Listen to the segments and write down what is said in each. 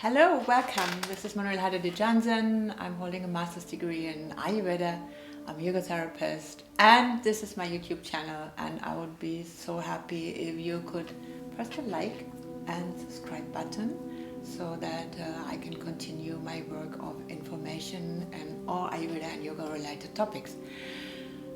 Hello, welcome. This is Manuela Heider de Jahnsen. I'm holding a master's degree in Ayurveda. I'm a yoga therapist, and this is my YouTube channel. And I would be so happy if you could press the like and subscribe button so that I can continue my work of information and all Ayurveda and yoga related topics.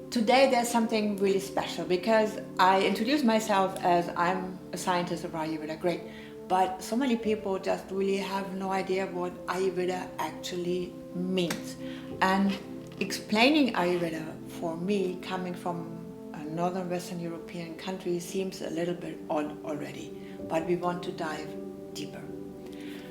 Today there's something really special because I introduced myself as I'm a scientist of Ayurveda, great. But so many people just really have no idea what Ayurveda actually means. And explaining Ayurveda for me, coming from a northern Western European country, seems a little bit odd already. But we want to dive deeper.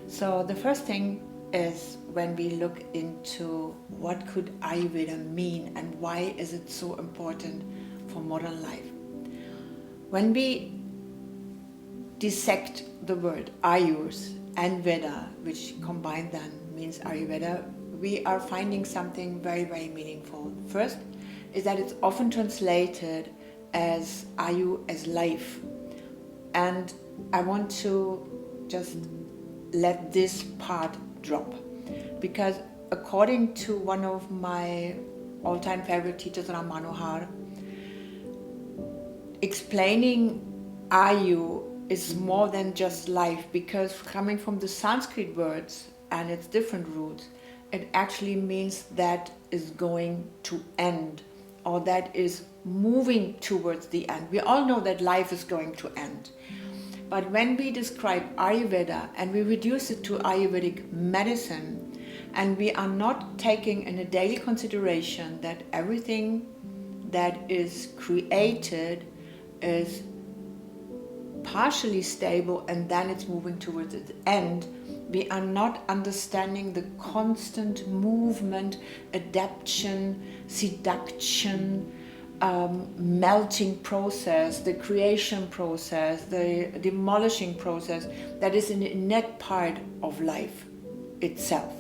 So the first thing is when we look into what could Ayurveda mean and why is it so important for modern life. When we dissect the word Ayurs and Veda, which combined then means Ayurveda, we are finding something very, very meaningful. First is that it's often translated as Ayu, as life. And I want to just let this part drop, because according to one of my all-time favorite teachers, Ram Manohar, explaining Ayu is more than just life, because coming from the Sanskrit words and its different roots, it actually means that is going to end, or that is moving towards the end. We all know that life is going to end. But when we describe Ayurveda and we reduce it to Ayurvedic medicine, and we are not taking in a daily consideration that everything that is created is partially stable and then it's moving towards its end, we are not understanding the constant movement, adaptation, seduction, melting process, the creation process, the demolishing process that is an innate part of life itself.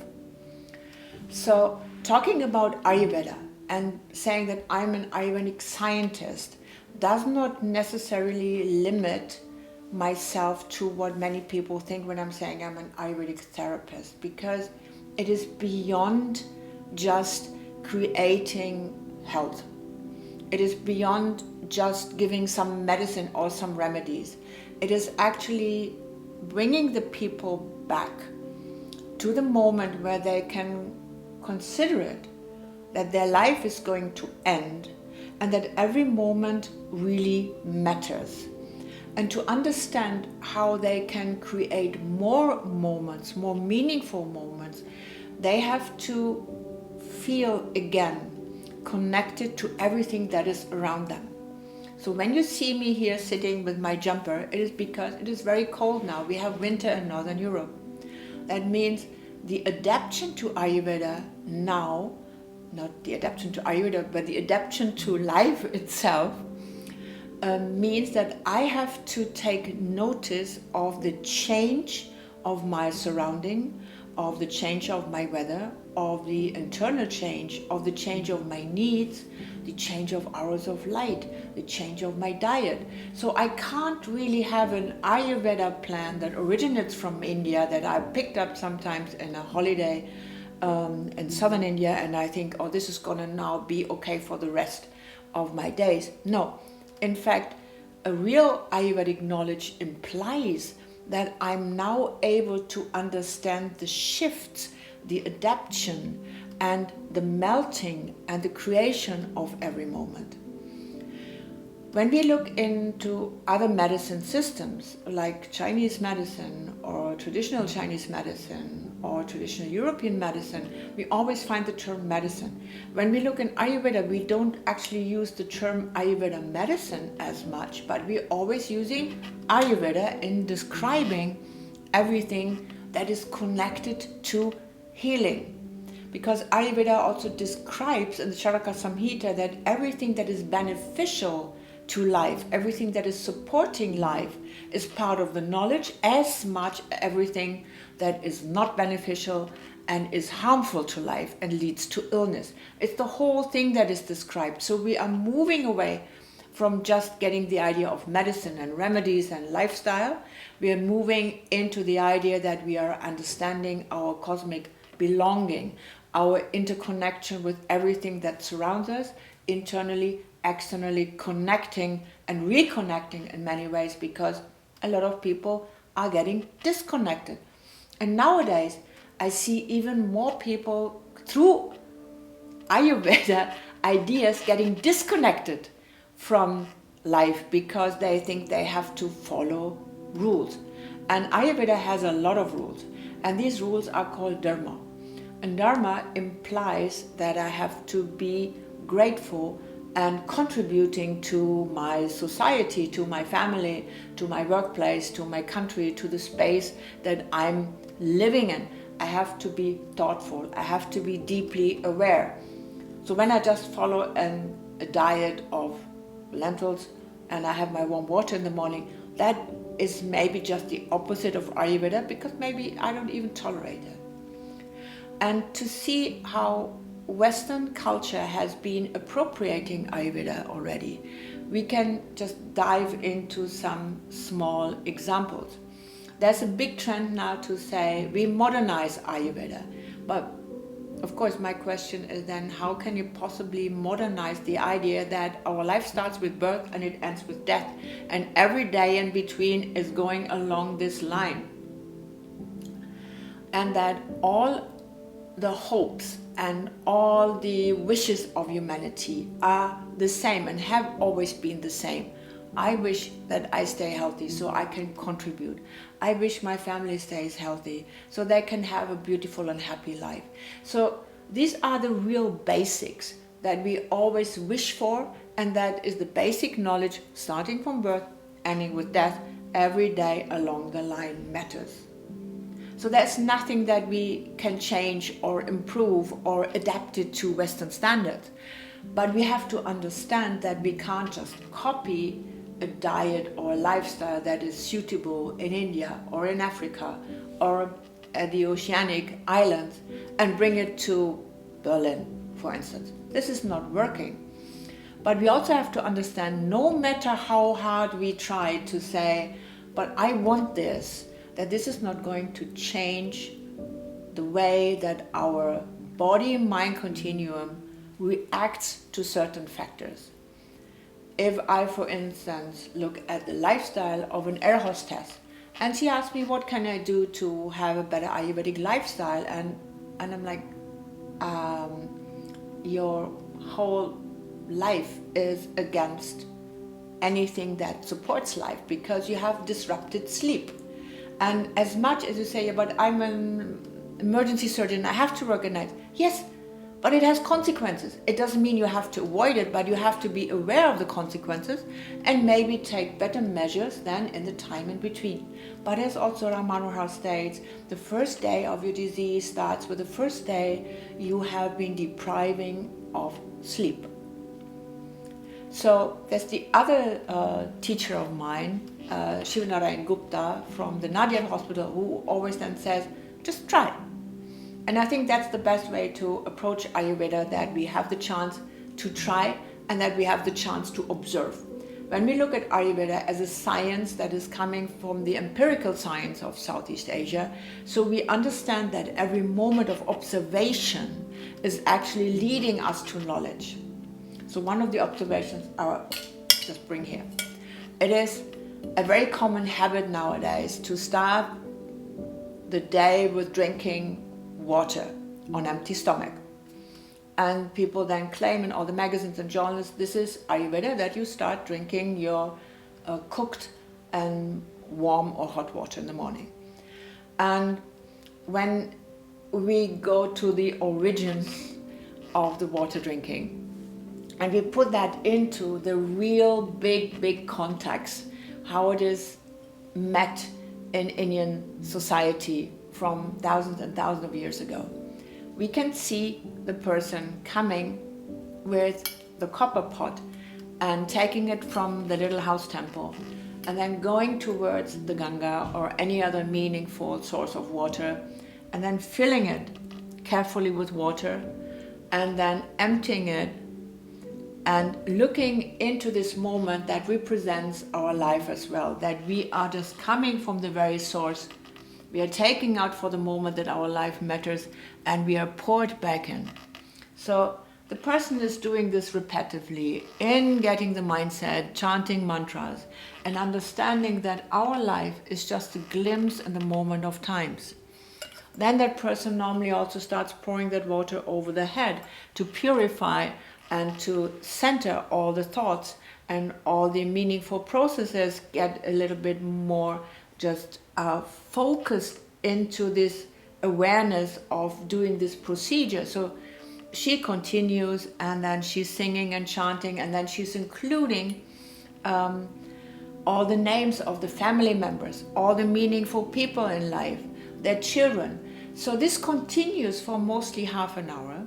So talking about Ayurveda and saying that I'm an Ayurvedic scientist does not necessarily limit myself to what many people think when I'm saying I'm an Ayurvedic therapist, because it is beyond just creating health. It is beyond just giving some medicine or some remedies. It is actually bringing the people back to the moment where they can consider it, that their life is going to end and that every moment really matters. And to understand how they can create more moments, more meaningful moments, they have to feel again connected to everything that is around them. So when you see me here sitting with my jumper, it is because it is very cold now. We have winter in Northern Europe. That means the adaptation to Ayurveda now, not the adaptation to Ayurveda, but the adaptation to life itself, means that I have to take notice of the change of my surrounding, of the change of my weather, of the internal change, of the change of my needs, the change of hours of light, the change of my diet. So I can't really have an Ayurveda plan that originates from India that I picked up sometimes in a holiday in southern India, and I think, oh, this is gonna now be okay for the rest of my days. No. In fact, a real Ayurvedic knowledge implies that I'm now able to understand the shifts, the adaptation, and the melting and the creation of every moment. When we look into other medicine systems like Chinese medicine or traditional Chinese medicine or traditional European medicine, we always find the term medicine. When we look in Ayurveda, we don't actually use the term Ayurveda medicine as much, but we're always using Ayurveda in describing everything that is connected to healing. Because Ayurveda also describes in the Charaka Samhita that everything that is beneficial to life, everything that is supporting life is part of the knowledge, as much everything that is not beneficial and is harmful to life and leads to illness. It's the whole thing that is described. So we are moving away from just getting the idea of medicine and remedies and lifestyle. We are moving into the idea that we are understanding our cosmic belonging, our interconnection with everything that surrounds us, internally, externally, connecting and reconnecting in many ways, because a lot of people are getting disconnected. And nowadays, I see even more people through Ayurveda ideas getting disconnected from life because they think they have to follow rules. And Ayurveda has a lot of rules, and these rules are called dharma. And dharma implies that I have to be grateful and contributing to my society, to my family, to my workplace, to my country, to the space that I'm living in. I have to be thoughtful. I have to be deeply aware. So when I just follow a diet of lentils and I have my warm water in the morning, that is maybe just the opposite of Ayurveda, because maybe I don't even tolerate it. And to see how Western culture has been appropriating Ayurveda already, we can just dive into some small examples. There's a big trend now to say we modernize Ayurveda, but of course my question is then, how can you possibly modernize the idea that our life starts with birth and it ends with death, and every day in between is going along this line, and that all the hopes and all the wishes of humanity are the same and have always been the same. I wish that I stay healthy so I can contribute. I wish my family stays healthy so they can have a beautiful and happy life. So these are the real basics that we always wish for, and that is the basic knowledge starting from birth, ending with death. Every day along the line matters. So there's nothing that we can change or improve or adapt it to Western standards. But we have to understand that we can't just copy a diet or a lifestyle that is suitable in India or in Africa or at the Oceanic Islands and bring it to Berlin, for instance. This is not working. But we also have to understand, no matter how hard we try to say, but I want this, that this is not going to change the way that our body-mind continuum reacts to certain factors. If I, for instance, look at the lifestyle of an air hostess, and she asks me, what can I do to have a better Ayurvedic lifestyle? And I'm like, your whole life is against anything that supports life, because you have disrupted sleep. And as much as you say, yeah, but I'm an emergency surgeon, I have to work at night. Yes, but it has consequences. It doesn't mean you have to avoid it, but you have to be aware of the consequences and maybe take better measures than in the time in between. But as also Ram Manohar states, the first day of your disease starts with the first day you have been depriving of sleep. So there's the other teacher of mine, Shivanarayan Gupta from the Nadiad Hospital, who always then says, just try. And I think that's the best way to approach Ayurveda, that we have the chance to try and that we have the chance to observe. When we look at Ayurveda as a science that is coming from the empirical science of Southeast Asia, so we understand that every moment of observation is actually leading us to knowledge. So one of the observations I just bring here. It is a very common habit nowadays to start the day with drinking water on empty stomach. And people then claim in all the magazines and journals, this is Ayurveda, that you start drinking your cooked and warm or hot water in the morning. And when we go to the origins of the water drinking, and we put that into the real big context, how it is met in Indian society from thousands and thousands of years ago, we can see the person coming with the copper pot and taking it from the little house temple and then going towards the Ganga or any other meaningful source of water, and then filling it carefully with water and then emptying it and looking into this moment that represents our life as well, that we are just coming from the very source. We are taking out for the moment that our life matters, and we are poured back in. So the person is doing this repetitively, in getting the mindset, chanting mantras, and understanding that our life is just a glimpse in the moment of times. Then that person normally also starts pouring that water over the head to purify and to center all the thoughts, and all the meaningful processes get a little bit more just focused into this awareness of doing this procedure. So she continues, and then she's singing and chanting, and then she's including all the names of the family members, all the meaningful people in life, their children. So this continues for mostly half an hour,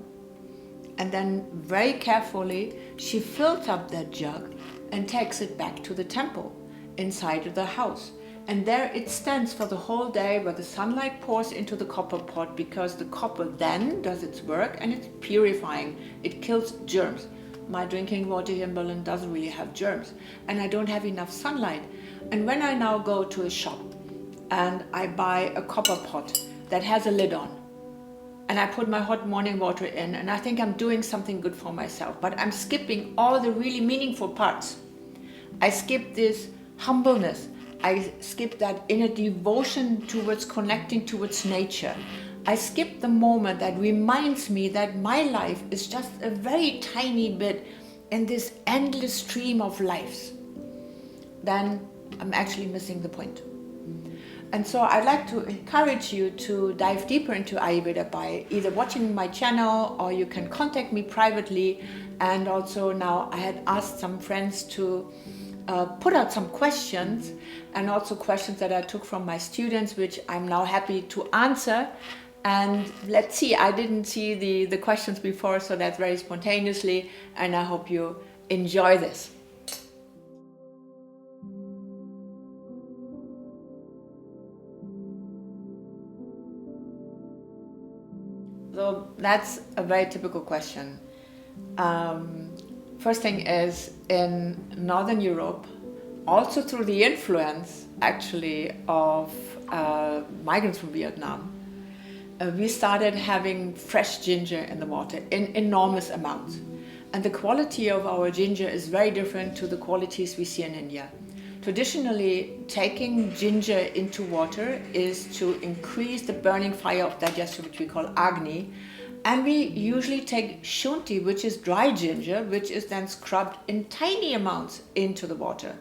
and then very carefully she fills up that jug and takes it back to the temple inside of the house. And there it stands for the whole day, where the sunlight pours into the copper pot, because the copper then does its work and it's purifying. It kills germs. My drinking water here in Berlin doesn't really have germs, and I don't have enough sunlight. And when I now go to a shop and I buy a copper pot that has a lid on, and I put my hot morning water in, and I think I'm doing something good for myself, but I'm skipping all the really meaningful parts. I skip this humbleness. I skip that inner devotion towards connecting towards nature. I skip the moment that reminds me that my life is just a very tiny bit in this endless stream of lives. Then I'm actually missing the point. And so I'd like to encourage you to dive deeper into Ayurveda by either watching my channel, or you can contact me privately. And also now I had asked some friends to put out some questions, and also questions that I took from my students, which I'm now happy to answer. And let's see, I didn't see the questions before, so that's very spontaneously, and I hope you enjoy this. So that's a very typical question. First thing is, in Northern Europe, also through the influence actually of migrants from Vietnam, we started having fresh ginger in the water in enormous amounts. And the quality of our ginger is very different to the qualities we see in India. Traditionally, taking ginger into water is to increase the burning fire of digestion, which we call Agni. And we usually take shunti, which is dry ginger, which is then scrubbed in tiny amounts into the water.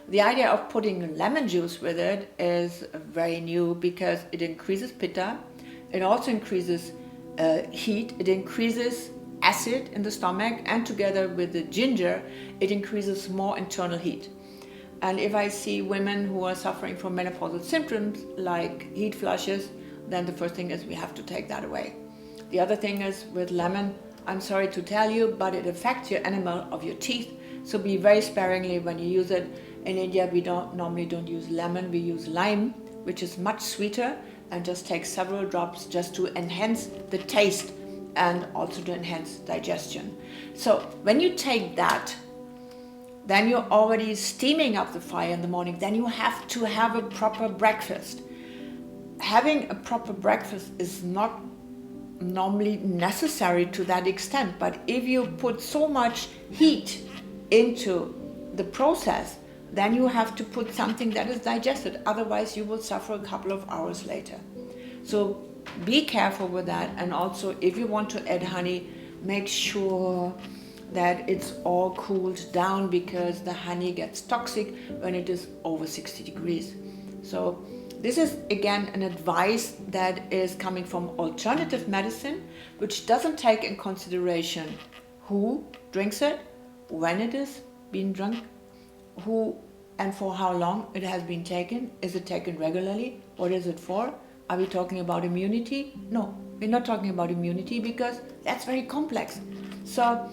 The idea of putting lemon juice with it is very new, because it increases pitta, it also increases heat, it increases acid in the stomach, and together with the ginger, it increases more internal heat. And if I see women who are suffering from menopausal symptoms like heat flushes, then the first thing is we have to take that away. The other thing is with lemon, I'm sorry to tell you, but it affects your enamel of your teeth, so be very sparingly when you use it. In India, we normally don't use lemon, we use lime, which is much sweeter, and just take several drops just to enhance the taste and also to enhance digestion. So when you take that, then you're already steaming up the fire in the morning. Then you have to have a proper breakfast. Having a proper breakfast is not normally necessary to that extent, but if you put so much heat into the process, then you have to put something that is digested. Otherwise, you will suffer a couple of hours later. So be careful with that. And also, if you want to add honey, make sure that it's all cooled down, because the honey gets toxic when it is over 60 degrees. So this is again an advice that is coming from alternative medicine, which doesn't take in consideration who drinks it, when it is being drunk, who and for how long it has been taken. Is it taken regularly? What is it for? Are we talking about immunity? No, we're not talking about immunity, because that's very complex. So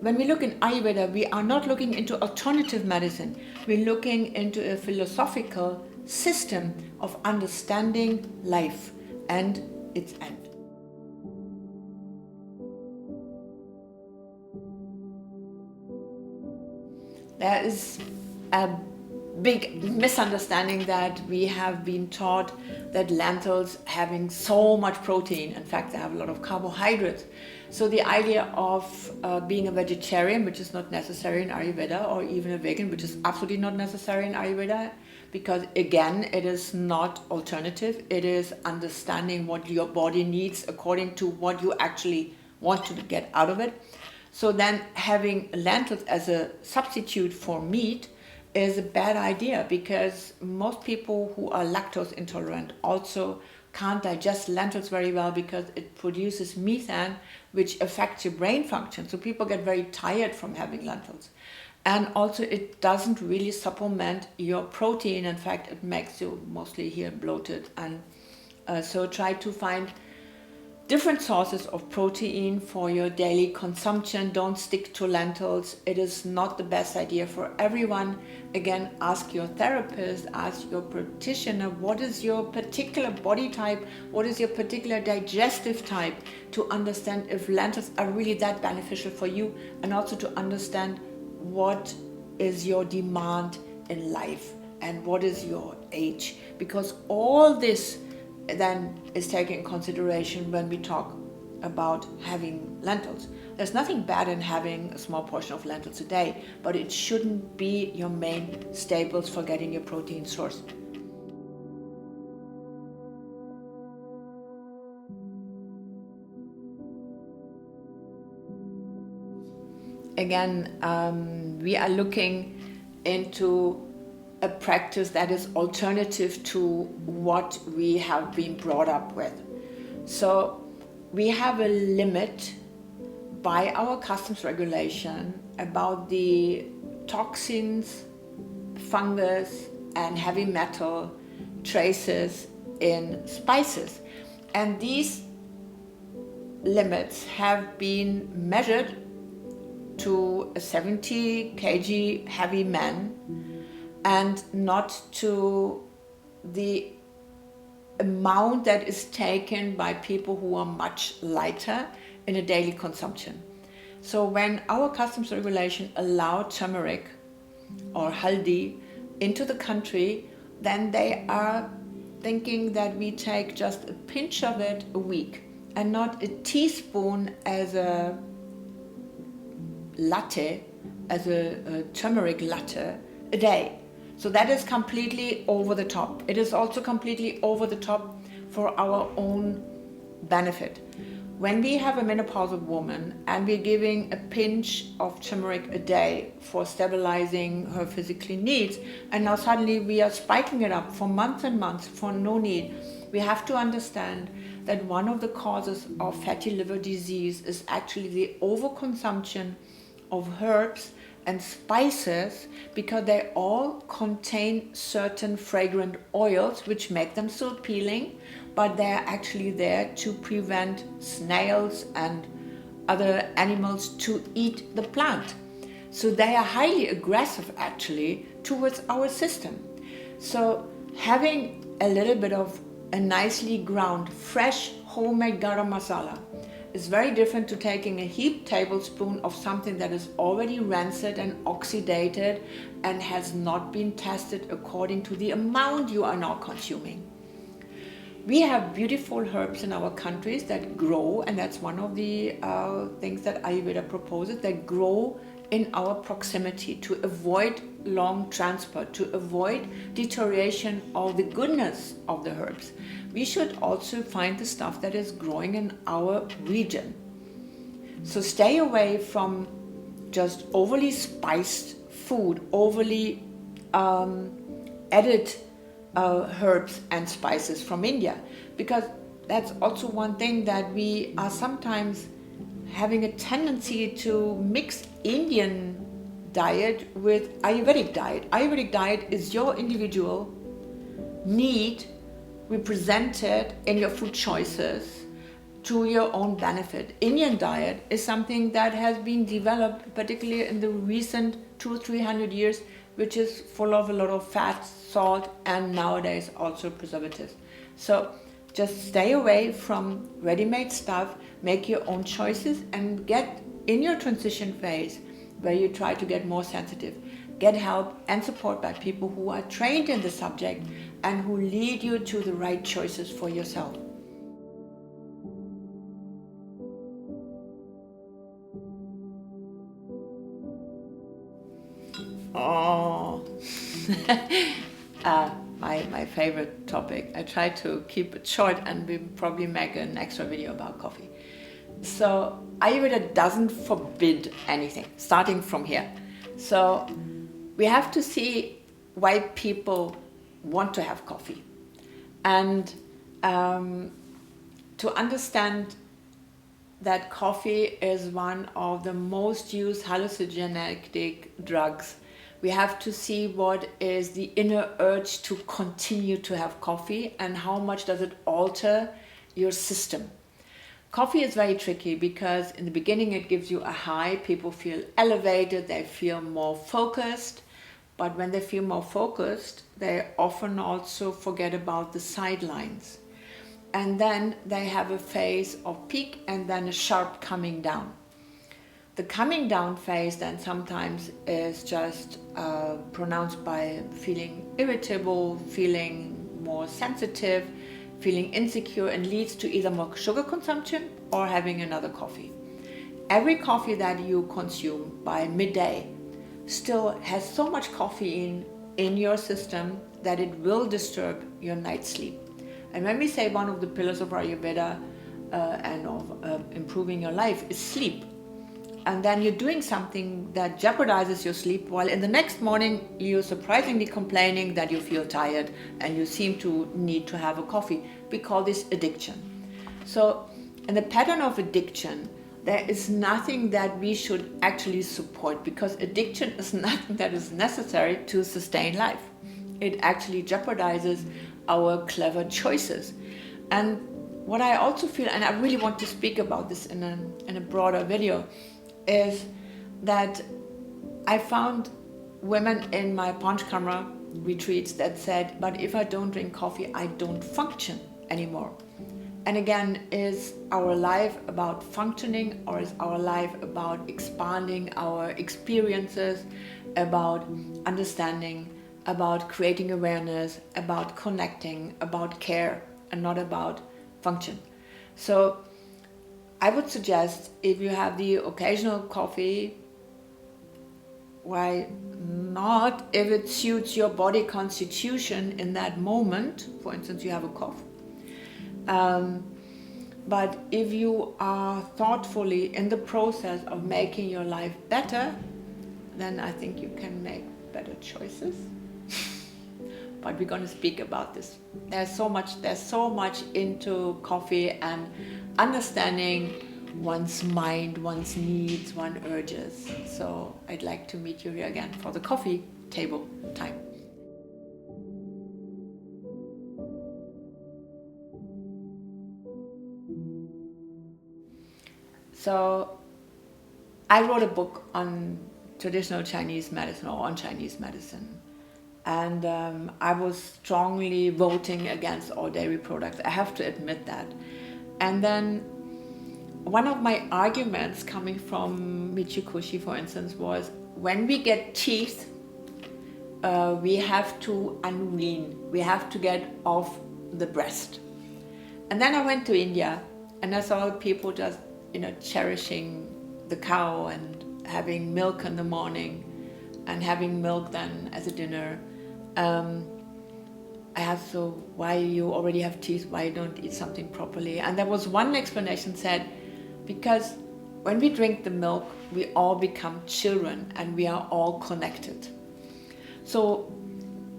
when we look in Ayurveda, we are not looking into alternative medicine. We're looking into a philosophical system of understanding life and its end. There is a big misunderstanding that we have been taught that lentils having so much protein. In fact, they have a lot of carbohydrates. So the idea of being a vegetarian, which is not necessary in Ayurveda, or even a vegan, which is absolutely not necessary in Ayurveda, because again, it is not alternative. It is understanding what your body needs according to what you actually want to get out of it. So then having lentils as a substitute for meat is a bad idea, because most people who are lactose intolerant also can't digest lentils very well, because it produces methane, which affects your brain function. So people get very tired from having lentils. And also it doesn't really supplement your protein. In fact, it makes you mostly here bloated. And so try to find different sources of protein for your daily consumption. Don't stick to lentils. It is not the best idea for everyone. Again, ask your therapist, ask your practitioner, what is your particular body type, what is your particular digestive type, to understand if lentils are really that beneficial for you, and also to understand what is your demand in life and what is your age, because all this then is taken in consideration when we talk about having lentils. There's nothing bad in having a small portion of lentils a day, but it shouldn't be your main staples for getting your protein source. Again, we are looking into a practice that is alternative to what we have been brought up with. So we have a limit by our customs regulation about the toxins, fungus, and heavy metal traces in spices. And these limits have been measured to a 70 kg heavy man, and not to the amount that is taken by people who are much lighter in a daily consumption. So when our customs regulation allowed turmeric or haldi into the country, then they are thinking that we take just a pinch of it a week, and not a teaspoon as a latte, as a turmeric latte a day. So that is completely over the top. It is also completely over the top for our own benefit. When we have a menopausal woman and we're giving a pinch of turmeric a day for stabilizing her physical needs, and now suddenly we are spiking it up for months and months for no need, we have to understand that one of the causes of fatty liver disease is actually the overconsumption of herbs and spices, because they all contain certain fragrant oils which make them so appealing, but they're actually there to prevent snails and other animals to eat the plant. So they are highly aggressive actually towards our system. So having a little bit of a nicely ground, fresh homemade garam masala is very different to taking a heaped tablespoon of something that is already rancid and oxidated and has not been tested according to the amount you are now consuming. We have beautiful herbs in our countries that grow, and that's one of the things that Ayurveda proposes, that grow in our proximity to avoid long transport, to avoid deterioration of the goodness of the herbs. We should also find the stuff that is growing in our region. So stay away from just overly spiced food, overly added herbs and spices from India, because that's also one thing that we are sometimes having a tendency to mix Indian diet with Ayurvedic diet. Ayurvedic diet is your individual need represented in your food choices to your own benefit. Indian diet is something that has been developed particularly in the recent 200-300 years, which is full of a lot of fat, salt, and nowadays also preservatives. So just stay away from ready-made stuff, make your own choices, and get in your transition phase where you try to get more sensitive. get help and support by people who are trained in the subject and who lead you to the right choices for yourself. Oh, my favorite topic. I try to keep it short and we probably make an extra video about coffee. So Ayurveda doesn't forbid anything, starting from here. So we have to see why people want to have coffee. And to understand that coffee is one of the most used hallucinogenic drugs, we have to see what is the inner urge to continue to have coffee and how much does it alter your system. Coffee is very tricky because in the beginning it gives you a high, people feel elevated, they feel more focused, but when they feel more focused, they often also forget about the sidelines. And then they have a phase of peak and then a sharp coming down. The coming down phase then sometimes is just pronounced by feeling irritable, feeling more sensitive, feeling insecure, and leads to either more sugar consumption or having another coffee. Every coffee that you consume by midday still has so much caffeine in your system that it will disturb your night's sleep. And when we say one of the pillars of Ayurveda and of improving your life is sleep, and then you're doing something that jeopardizes your sleep, while in the next morning you're surprisingly complaining that you feel tired and you seem to need to have a coffee, we call this addiction. So in the pattern of addiction, there is nothing that we should actually support, because addiction is nothing that is necessary to sustain life. It actually jeopardizes our clever choices. And what I also feel, and I really want to speak about this in a broader video, is that I found women in my Panchkamra retreats that said, but if I don't drink coffee, I don't function anymore. And again, is our life about functioning, or is our life about expanding our experiences, about understanding, about creating awareness, about connecting, about care, and not about function? So I would suggest, if you have the occasional coffee, why not if it suits your body constitution in that moment? For instance, you have a cough. But if you are thoughtfully in the process of making your life better, then I think you can make better choices. But we're going to speak about this. There's so much into coffee and understanding one's mind, one's needs, one's urges. So I'd like to meet you here again for the coffee table time. So I wrote a book on traditional Chinese medicine, or on Chinese medicine. And I was strongly voting against all dairy products. I have to admit that. And then one of my arguments coming from Michikushi, for instance, was when we get teeth, we have to unwean. We have to get off the breast. And then I went to India and I saw people just, cherishing the cow and having milk in the morning and having milk then as a dinner. I asked, so why you already have teeth, why you don't eat something properly? And there was one explanation said, because when we drink the milk, we all become children and we are all connected. So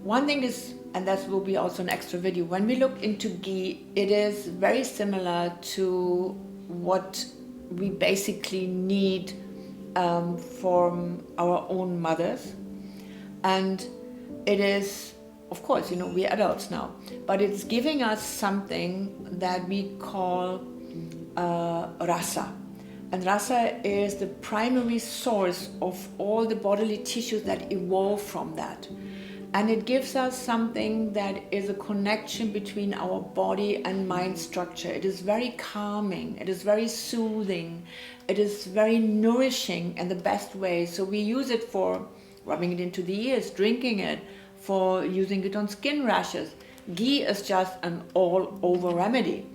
one thing is, and that will be also an extra video, when we look into ghee, it is very similar to what we basically need from our own mothers. And it is, of course, we're adults now, but it's giving us something that we call rasa. And rasa is the primary source of all the bodily tissues that evolve from that. And it gives us something that is a connection between our body and mind structure. It is very calming, it is very soothing, it is very nourishing in the best way. So we use it for rubbing it into the ears, drinking it, for using it on skin rashes. Ghee is just an all-over remedy.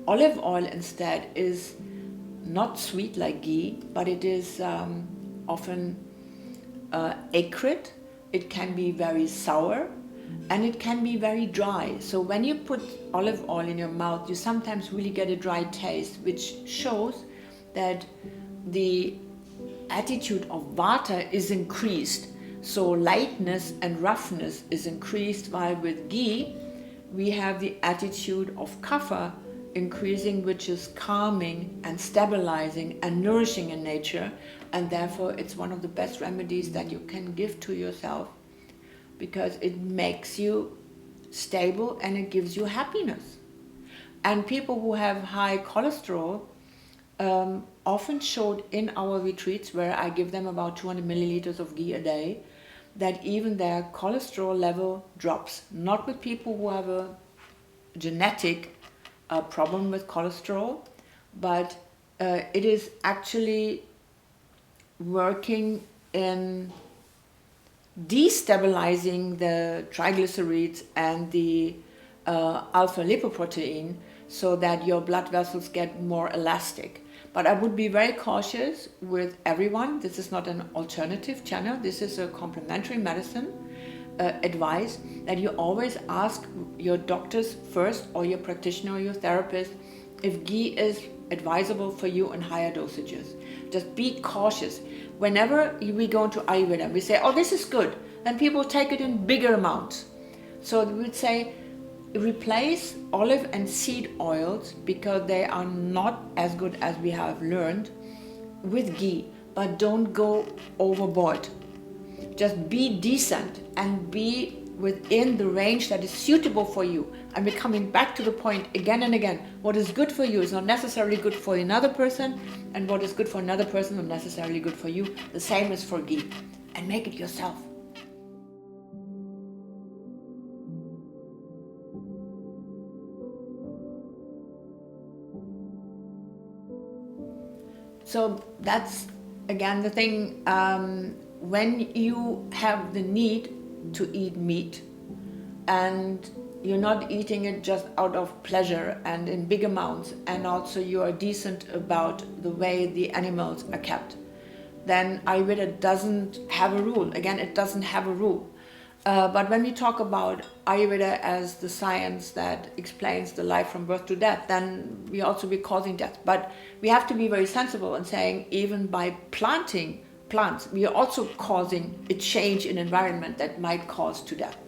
Olive oil instead is not sweet like ghee, but it is often acrid. It can be very sour, and it can be very dry. So when you put olive oil in your mouth, you sometimes really get a dry taste, which shows that the attitude of vata is increased. So lightness and roughness is increased, while with ghee we have the attitude of kapha increasing, which is calming and stabilizing and nourishing in nature, and therefore it's one of the best remedies that you can give to yourself, because it makes you stable and it gives you happiness. And people who have high cholesterol often showed in our retreats, where I give them about 200 milliliters of ghee a day, that even their cholesterol level drops. Not with people who have a genetic problem with cholesterol, but it is actually working in destabilizing the triglycerides and the alpha lipoprotein, so that your blood vessels get more elastic. But I would be very cautious with everyone. This is not an alternative channel. This is a complementary medicine advice, that you always ask your doctors first, or your practitioner or your therapist, if ghee is advisable for you in higher dosages. Just be cautious. Whenever we go into Ayurveda, we say, oh, this is good, then people take it in bigger amounts. So we would say, replace olive and seed oils, because they are not as good as we have learned, with ghee, but don't go overboard. Just be decent and be within the range that is suitable for you. And we're coming back to the point again and again. What is good for you is not necessarily good for another person, and what is good for another person is not necessarily good for you. The same is for ghee. And make it yourself. So that's again the thing, when you have the need to eat meat and you're not eating it just out of pleasure and in big amounts, and also you are decent about the way the animals are kept, then Ayurveda doesn't have a rule. Again, it doesn't have a rule. But when we talk about Ayurveda as the science that explains the life from birth to death, then we also be causing death. But we have to be very sensible in saying, even by planting plants, we are also causing a change in environment that might cause to death.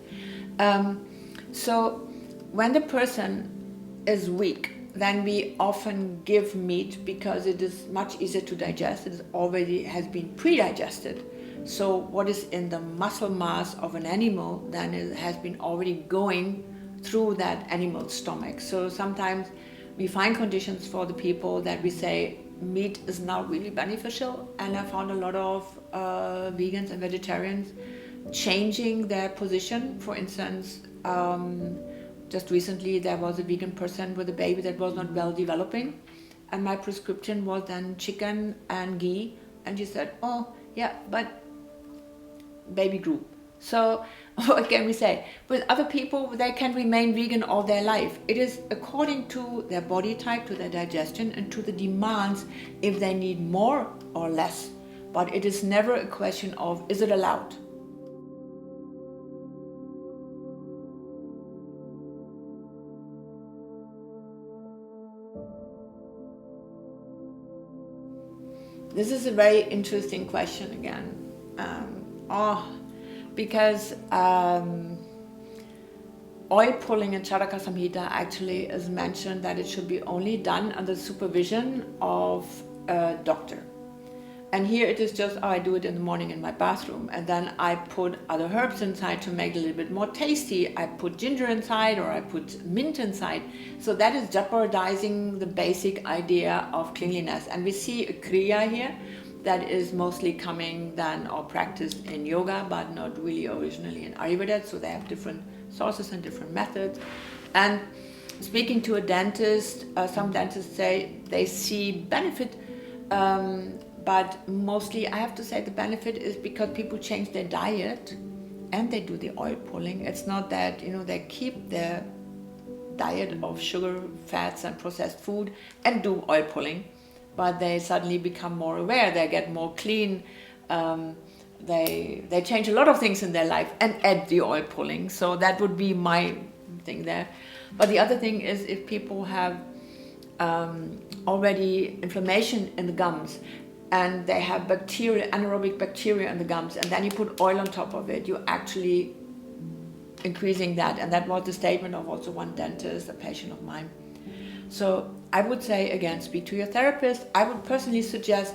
So when the person is weak, then we often give meat, because it is much easier to digest. It already has been pre-digested. So what is in the muscle mass of an animal then has been already going through that animal's stomach. So sometimes we find conditions for the people that we say meat is not really beneficial, and I found a lot of vegans and vegetarians changing their position. For instance, just recently there was a vegan person with a baby that was not well developing, and my prescription was then chicken and ghee, and she said, oh yeah, but baby grew. So what can we say? With other people, they can remain vegan all their life. It is according to their body type, to their digestion, and to the demands, if they need more or less. But it is never a question of, is it allowed? This is a very interesting question again. Because oil pulling in Charaka Samhita actually is mentioned that it should be only done under supervision of a doctor. And here it is just, I do it in the morning in my bathroom, and then I put other herbs inside to make it a little bit more tasty. I put ginger inside, or I put mint inside. So that is jeopardizing the basic idea of cleanliness. And we see a kriya here that is mostly coming then or practiced in yoga, but not really originally in Ayurveda. So they have different sources and different methods. And speaking to a dentist, some dentists say they see benefit But mostly I have to say the benefit is because people change their diet and they do the oil pulling. It's not that, they keep their diet of sugar, fats and processed food and do oil pulling, but they suddenly become more aware, they get more clean, they change a lot of things in their life and add the oil pulling. So that would be my thing there. But the other thing is if people have already inflammation in the gums and they have bacteria, anaerobic bacteria in the gums, and then you put oil on top of it, you're actually increasing that. And that was the statement of also one dentist, a patient of mine. So I would say, again, speak to your therapist. I would personally suggest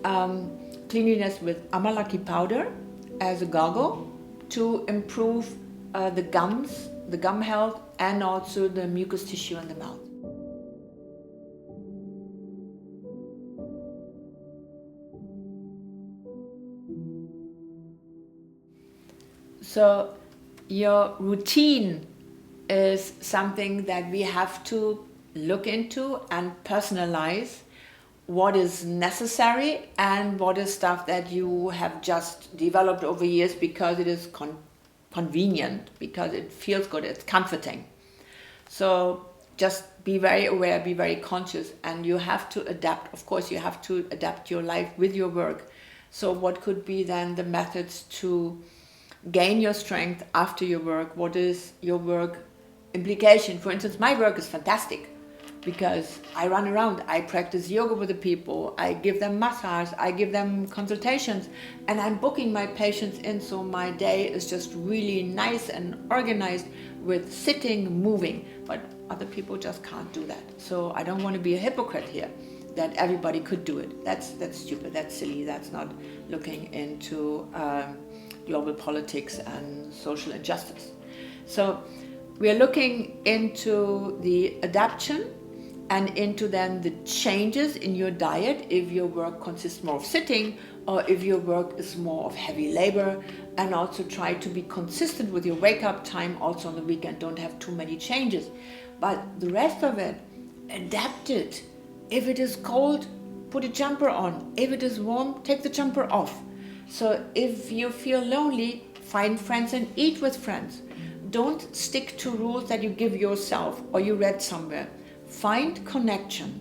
cleanliness with amalaki powder as a gargle to improve the gums, the gum health, and also the mucous tissue in the mouth. So your routine is something that we have to look into and personalize what is necessary and what is stuff that you have just developed over years because it is convenient, because it feels good, it's comforting. So just be very aware, be very conscious, and you have to adapt. Of course, you have to adapt your life with your work. So what could be then the methods to gain your strength after your work? What is your work implication? For instance, my work is fantastic because I run around, I practice yoga with the people, I give them massage, I give them consultations, and I'm booking my patients in, so my day is just really nice and organized with sitting, moving. But other people just can't do that. So I don't want to be a hypocrite here that everybody could do it. That's stupid, that's silly, that's not looking into global politics and social injustice. So we are looking into the adaptation and into then the changes in your diet if your work consists more of sitting or if your work is more of heavy labor, and also try to be consistent with your wake up time. Also on the weekend, don't have too many changes, but the rest of it, adapt it. If it is cold, put a jumper on. If it is warm, take the jumper off. So if you feel lonely, find friends and eat with friends. Don't stick to rules that you give yourself or you read somewhere. Find connection.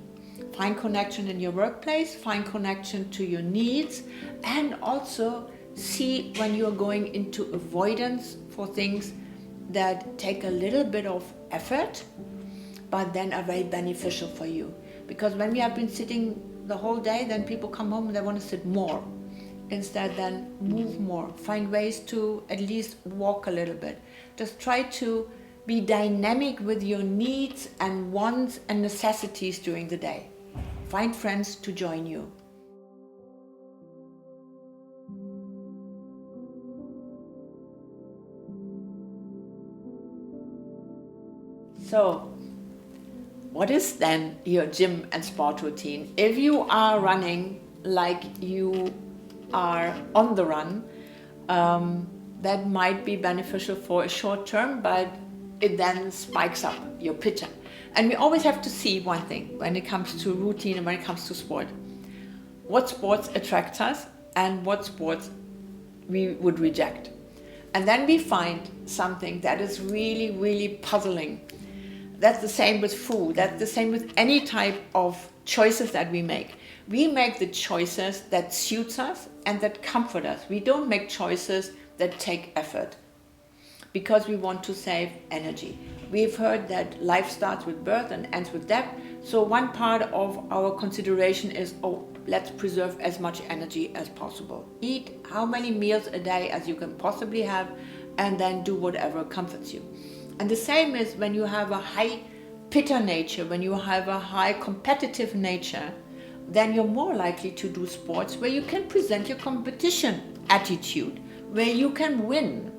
Find connection in your workplace, find connection to your needs, and also see when you're going into avoidance for things that take a little bit of effort, but then are very beneficial for you. Because when we have been sitting the whole day, then people come home and they want to sit more. Instead, then move more. Find ways to at least walk a little bit. Just try to be dynamic with your needs and wants and necessities during the day. Find friends to join you. So, what is then your gym and sport routine? If you are running like you are on the run, that might be beneficial for a short term, but it then spikes up your pitcher. And we always have to see one thing when it comes to routine and when it comes to sport. What sports attract us and what sports we would reject. And then we find something that is really, really puzzling. That's the same with food. That's the same with any type of choices that we make. We make the choices that suits us and that comfort us. We don't make choices that take effort because we want to save energy. We've heard that life starts with birth and ends with death. So one part of our consideration is, let's preserve as much energy as possible. Eat how many meals a day as you can possibly have, and then do whatever comforts you. And the same is when you have a high pitta nature, when you have a high competitive nature, then you're more likely to do sports where you can present your competition attitude, where you can win.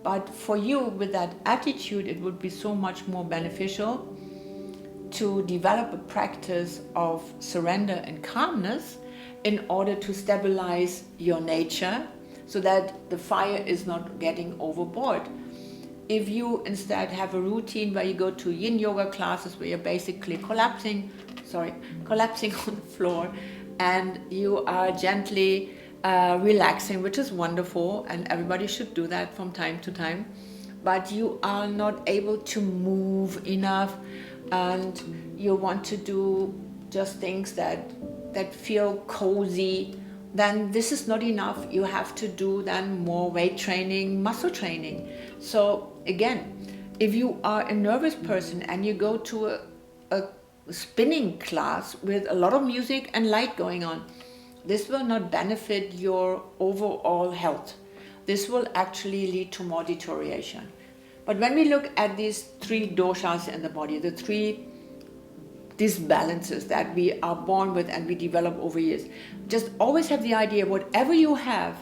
But for you, with that attitude, it would be so much more beneficial to develop a practice of surrender and calmness in order to stabilize your nature so that the fire is not getting overboard. If you instead have a routine where you go to yin yoga classes where you're basically collapsing on the floor and you are gently relaxing, which is wonderful, and everybody should do that from time to time, but you are not able to move enough, and you want to do just things that feel cozy, then this is not enough. You have to do then more weight training, muscle training. So again, if you are a nervous person and you go to a spinning class with a lot of music and light going on, this will not benefit your overall health. This will actually lead to more deterioration. But when we look at these three doshas in the body, the three disbalances that we are born with and we develop over years, just always have the idea whatever you have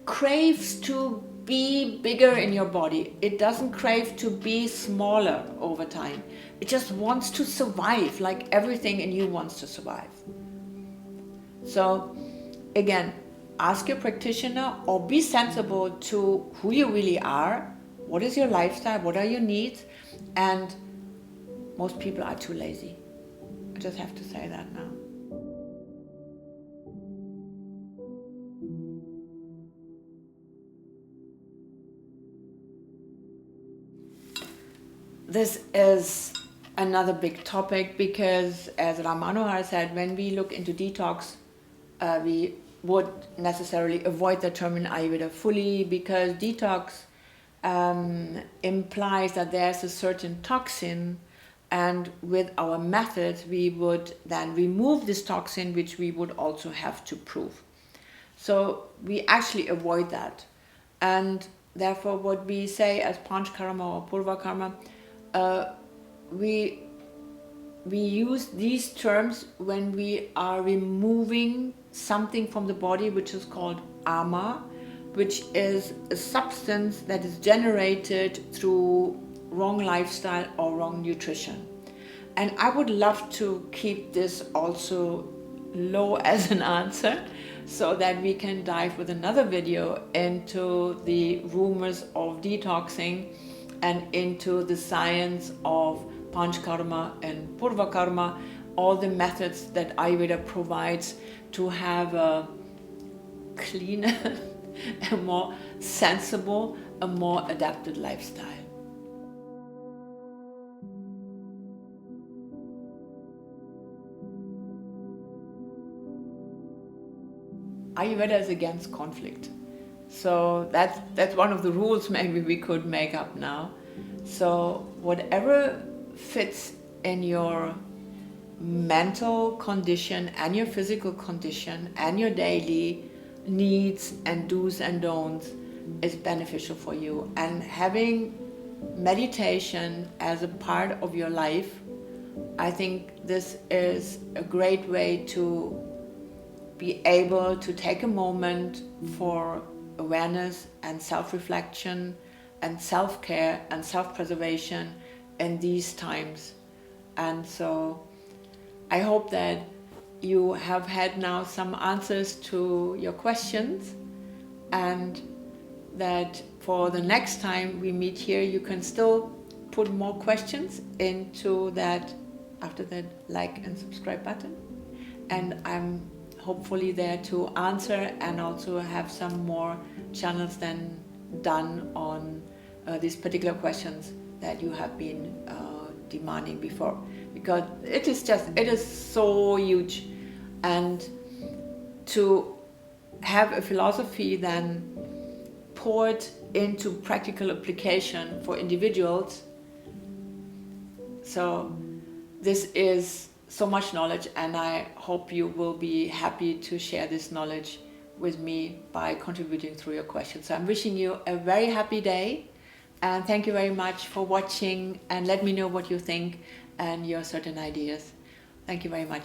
craves to be bigger in your body. It doesn't crave to be smaller over time. It just wants to survive, like everything in you wants to survive. So again, ask your practitioner or be sensible to who you really are, what is your lifestyle, what are your needs, and most people are too lazy. I just have to say that now. This is another big topic because, as Manohar said, when we look into detox, we would necessarily avoid the term in Ayurveda fully, because detox implies that there's a certain toxin, and with our methods we would then remove this toxin, which we would also have to prove. So we actually avoid that, and therefore what we say as Panch Karma or Purva Karma, we use these terms when we are removing something from the body which is called ama, which is a substance that is generated through wrong lifestyle or wrong nutrition. And I would love to keep this also low as an answer, so that we can dive with another video into the rumors of detoxing and into the science of Panch Karma and Purva Karma, all the methods that Ayurveda provides to have a cleaner, a more sensible, a more adapted lifestyle. Ayurveda is against conflict. So that's one of the rules maybe we could make up now. So whatever fits in your mental condition and your physical condition and your daily needs and do's and don'ts is beneficial for you. And having meditation as a part of your life, I think this is a great way to be able to take a moment for awareness and self-reflection and self-care and self-preservation in these times. And so I hope that you have had now some answers to your questions, and that for the next time we meet here you can still put more questions into that after that like and subscribe button, and I'm hopefully there to answer and also have some more channels then done on these particular questions that you have been demanding before, because it is so huge, and to have a philosophy then poured into practical application for individuals. So this is so much knowledge, and I hope you will be happy to share this knowledge with me by contributing through your questions. So I'm wishing you a very happy day, and thank you very much for watching, and let me know what you think and your certain ideas. Thank you very much.